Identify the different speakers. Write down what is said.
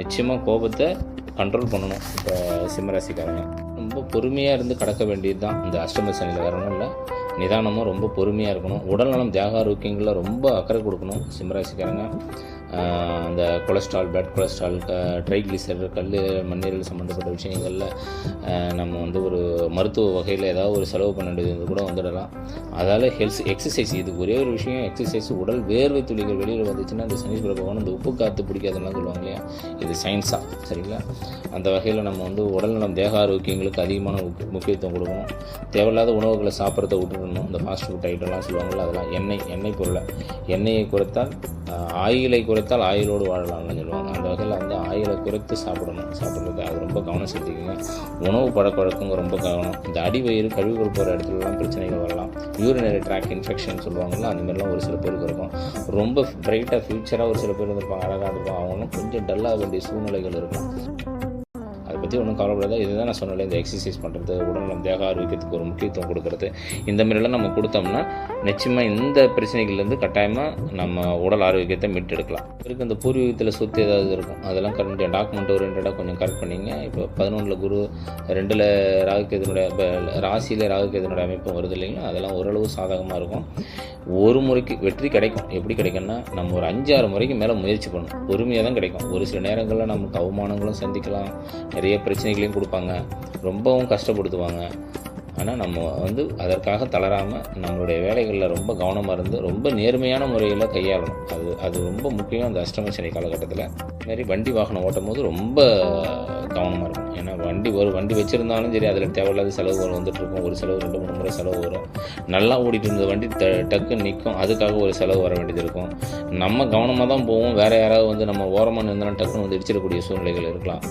Speaker 1: நிச்சயமாக கோபத்தை கண்ட்ரோல் பண்ணணும். இப்போ சிம்மராசிக்காரங்க ரொம்ப பொறுமையாக இருந்து கடக்க வேண்டியது தான். இந்த அஷ்டம சனியில் வரணும் இல்லை, நிதானமாக ரொம்ப பொறுமையாக இருக்கணும். உடல்நலம் தேக ஆரோக்கியங்களில் ரொம்ப அக்கறை கொடுக்கணும் சிம்மராசிக்காரங்க. அந்த கொலஸ்ட்ரால், பிளட் கொலஸ்ட்ரால், ட்ரைக்ளிசரைடு, மண்ணீரல் சம்மந்தப்பட்ட விஷயங்களில் நம்ம ஒரு மருத்துவ வகையில் ஏதாவது ஒரு செலவு பண்ண வேண்டியது கூட வந்துடலாம். அதால் எக்ஸசைஸ், இது ஒரே ஒரு விஷயம், எக்ஸசைஸ். உடல் வேர்வை துளிகள் வெளியில் வந்துச்சுன்னா இந்த சனீஸ்வர பகவான் இந்த உப்பு காற்று பிடிக்காதுலாம் சொல்லுவாங்க இல்லையா, இது சயின்ஸாக சரிங்களா. அந்த வகையில் நம்ம உடல்நலம் தேக ஆரோக்கியங்களுக்கு அதிகமான முக்கியத்துவம் கொடுக்கணும். தேவையில்லாத உணவுகளை சாப்பிட்றத விட்டுடணும். இந்த ஃபாஸ்ட் ஃபுட் ஐட்டம்லாம் சொல்லுவாங்கள்ல, அதெல்லாம் எண்ணெய் பொருளை, எண்ணெயை குறைத்தால் ஆயிலை குறைத்தால் ஆயிலோடு வாழலாம்னு சொல்லுவாங்க. அந்த வகையில் ஆயிலை குறைத்து சாப்பிட்றது அது ரொம்ப கவனம் செலுத்திக்கோங்க. உணவு பழக்கவழக்கங்க ரொம்ப கவனம். இந்த அடிவயிறு கழிவுகள் போகிற இடத்துலலாம் பிரச்சனைகள் வரலாம். யூரினரி ட்ராக் இன்ஃபெக்ஷன் சொல்லுவாங்கள்ல, அந்த மாதிரிலாம் ஒரு சில பேருக்கு இருக்கும். ரொம்ப பிரைட்டாக ஃப்யூச்சராக ஒரு சில பேர் இருந்திருப்பாங்க, அழகாக இருப்பாங்க, அவங்களும் கொஞ்சம் டல்லாக வேண்டிய சூழ்நிலைகள் இருக்கும். அதை பற்றி ஒன்றும் கவலைப்படாத. இதுதான் நான் சொன்னல, இந்த எக்ஸசைஸ் பண்ணுறது, உடல்நலம் தேக ஆரோக்கியத்துக்கு ஒரு முக்கியத்துவம் கொடுக்குறது, இந்த மாதிரிலாம் நம்ம கொடுத்தோம்னா நிச்சயமாக இந்த பிரச்சனைகள்லேருந்து கட்டாயமாக நம்ம உடல் ஆரோக்கியத்தை மீட்டெடுக்கலாம். இருக்குது இந்த பூர்வீகத்தில் சொத்து ஏதாவது இருக்கும், அதெல்லாம் கரெக்ட் டாக்குமெண்ட் ஓரியன்டாக கொஞ்சம் கரெக்ட் பண்ணிங்க. இப்போ 11 குரு, 2 ராகுகேதுனுடைய, இப்போ ராசியில் ராகுகேதுனுடைய அமைப்பு வருது இல்லைங்களா, அதெல்லாம் ஓரளவு சாதகமாக இருக்கும். ஒரு முறைக்கு வெற்றி கிடைக்கும். எப்படி கிடைக்கும்னா, நம்ம ஒரு 5-6 முறைக்கு மேலே முயற்சி பண்ணணும். பொறுமையாக தான் கிடைக்கும். ஒரு சில நேரங்களில் நமக்கு அவமானங்களும் சந்திக்கலாம், நிறைய பிரச்சனைகளையும் கொடுப்பாங்க, ரொம்பவும் கஷ்டப்படுத்துவாங்க. ஆனால் நம்ம அதற்காக தளராமல் நம்மளுடைய வேலைகளில் ரொம்ப கவனமாக இருந்து ரொம்ப நேர்மையான முறையில் கையாளணும். அது ரொம்ப முக்கியம் அந்த அஷ்டம சனி காலகட்டத்தில். இதுமாதிரி வண்டி வாகனம் ஓட்டும் போது ரொம்ப கவனமாக இருக்கும். ஏன்னா வண்டி வச்சுருந்தாலும் சரி, அதில் தேவையில்லாத செலவு வந்துட்டுருக்கும். ஒரு செலவு 2-3 முறை செலவு வரும். நல்லா ஓடிட்டு இருந்த வண்டி டக்குன்னு நிற்கும், அதுக்காக ஒரு செலவு வர வேண்டியது இருக்கும். நம்ம கவனமாக தான் போவோம். வேறு யாராவது நம்ம ஓரமாக நின்றோம்னா டக்குன்னு இடிச்சிடக்கூடிய சூழ்நிலைகள் இருக்கலாம்.